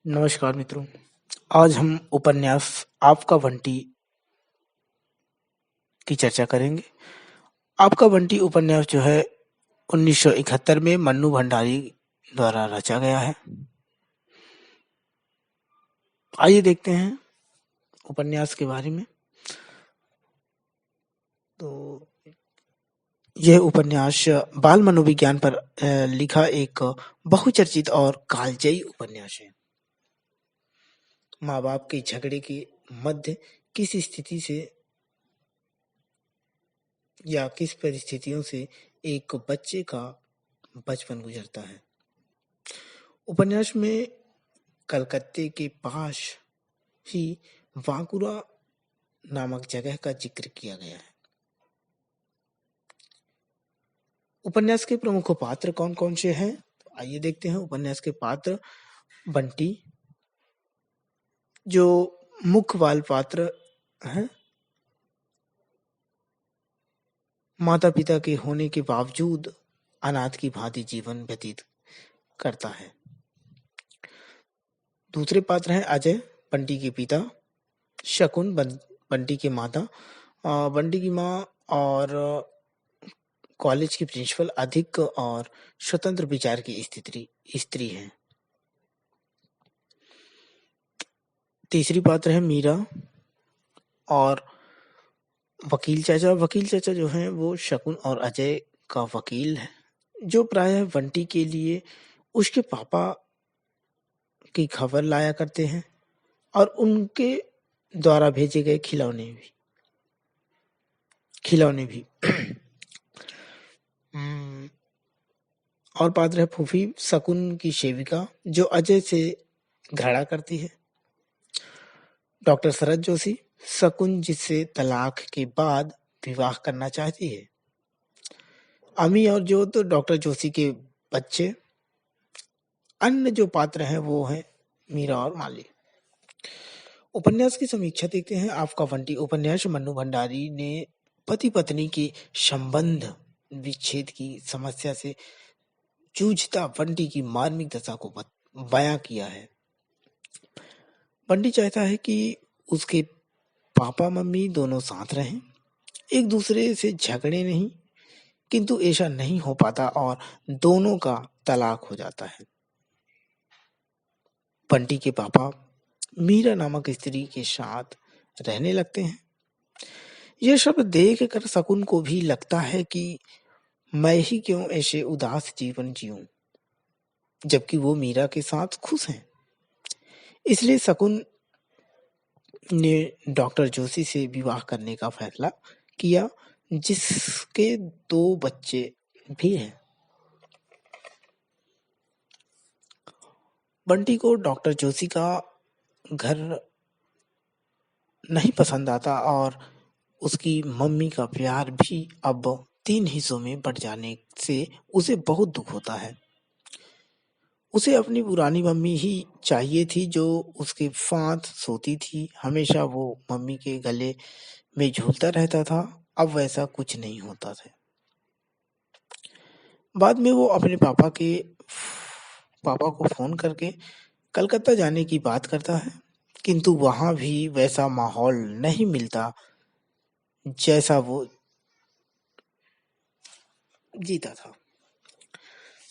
नमस्कार मित्रों। आज हम उपन्यास आपका बंटी की चर्चा करेंगे। आपका बंटी उपन्यास जो है 1971 में मन्नू भंडारी द्वारा रचा गया है। आइए देखते हैं उपन्यास के बारे में। तो यह उपन्यास बाल मनोविज्ञान पर लिखा एक बहुचर्चित और कालजयी उपन्यास है। माँ बाप के झगड़े के मध्य किस स्थिति से या किस परिस्थितियों से एक बच्चे का बचपन गुजरता है। उपन्यास में कलकत्ते के पास ही वाकुरा नामक जगह का जिक्र किया गया है। उपन्यास के प्रमुख पात्र कौन कौन से हैं, तो आइए देखते हैं। उपन्यास के पात्र बंटी जो मुख्य बाल पात्र हैं, माता पिता के होने के बावजूद अनाथ की भांति जीवन व्यतीत करता है। दूसरे पात्र हैं अजय, बंटी के पिता, शकुन, बंटी की माता, बंटी की माँ और कॉलेज की प्रिंसिपल अधिक और स्वतंत्र विचार की स्त्री है। तीसरी पात्र है मीरा और वकील चाचा। वकील चाचा जो हैं वो शकुन और अजय का वकील है, जो प्रायः बंटी के लिए उसके पापा की खबर लाया करते हैं और उनके द्वारा भेजे गए खिलौने भी और पात्र है फूफी, शकुन की सेविका, जो अजय से घृणा करती है। डॉक्टर शरद जोशी, शकुन जिससे तलाक के बाद विवाह करना चाहती है। अमी और जो तो डॉक्टर जोशी के बच्चे। अन्य जो पात्र हैं वो हैं मीरा और माली। उपन्यास की समीक्षा देखते हैं। आपका बंटी उपन्यास मन्नू भंडारी ने पति पत्नी के संबंध विच्छेद की समस्या से जूझता बंटी की मार्मिक दशा को बयां किया है। बंटी चाहता है कि उसके पापा मम्मी दोनों साथ रहें, एक दूसरे से झगड़े नहीं, किंतु ऐसा नहीं हो पाता और दोनों का तलाक हो जाता है। बंटी के पापा मीरा नामक स्त्री के साथ रहने लगते हैं। यह सब देख कर शकुन को भी लगता है कि मैं ही क्यों ऐसे उदास जीवन जीऊं, जबकि वो मीरा के साथ खुश हैं। इसलिए शकुन ने डॉक्टर जोशी से विवाह करने का फैसला किया, जिसके 2 बच्चे भी हैं। बंटी को डॉक्टर जोशी का घर नहीं पसंद आता और उसकी मम्मी का प्यार भी अब 3 हिस्सों में बंट जाने से उसे बहुत दुख होता है। उसे अपनी पुरानी मम्मी ही चाहिए थी, जो उसके साथ सोती थी, हमेशा वो मम्मी के गले में झूलता रहता था। अब वैसा कुछ नहीं होता था। बाद में वो अपने पापा को फोन करके कलकत्ता जाने की बात करता है, किंतु वहां भी वैसा माहौल नहीं मिलता जैसा वो जीता था।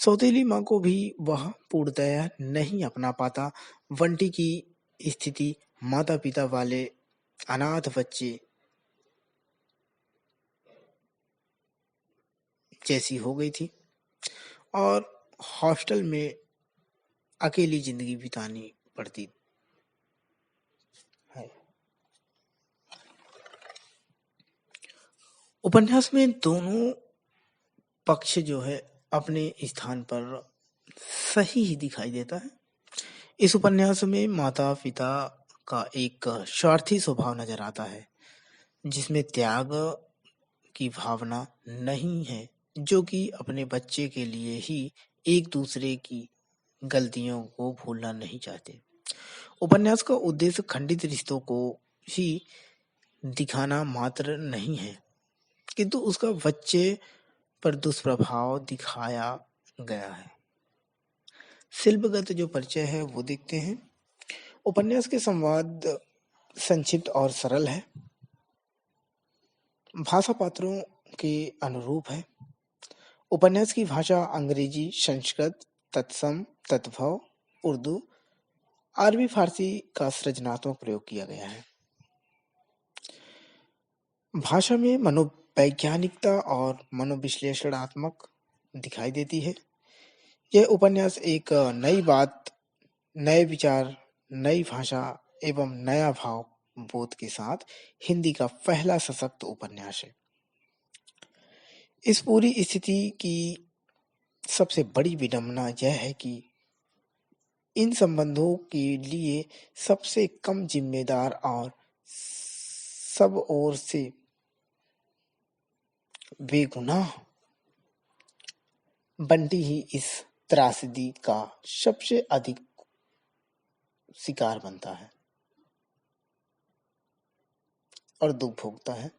सौतेली माँ को भी वह पूर्णतया नहीं अपना पाता। बंटी की स्थिति माता पिता वाले अनाथ बच्चे जैसी हो गई थी और हॉस्टल में अकेली जिंदगी बितानी पड़ती है। उपन्यास में दोनों पक्ष जो है अपने स्थान पर सही ही दिखाई देता है। इस उपन्यास में माता पिता का एक स्वार्थी स्वभाव नजर आता है, जिसमें त्याग की भावना नहीं है, जो कि अपने बच्चे के लिए ही एक दूसरे की गलतियों को भूलना नहीं चाहते। उपन्यास का उद्देश्य खंडित रिश्तों को ही दिखाना मात्र नहीं है, किंतु उसका बच्चे पर दुष्प्रभाव दिखाया गया है। शिल्पगत जो परिचय है वो देखते हैं। उपन्यास के संवाद संक्षिप्त और सरल है। भाषा पात्रों के अनुरूप है। उपन्यास की भाषा अंग्रेजी, संस्कृत, तत्सम, तद्भव, उर्दू, अरबी, फारसी का सृजनात्मक प्रयोग किया गया है। भाषा में मनोवैज्ञानिकता और मनोविश्लेषणात्मक दिखाई देती है। यह उपन्यास एक नई बात, नए विचार, नई भाषा एवं नया भाव बोध के साथ हिंदी का पहला सशक्त उपन्यास है। इस पूरी स्थिति की सबसे बड़ी विडंबना यह है कि इन संबंधों के लिए सबसे कम जिम्मेदार और सब ओर से बेगुनाह बंटी ही इस त्रासदी का सबसे अधिक शिकार बनता है और दुख भोगता है।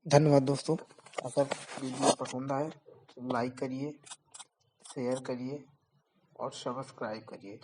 धन्यवाद दोस्तों। अगर वीडियो पसंद आए तो लाइक करिए, शेयर करिए और सब्सक्राइब करिए।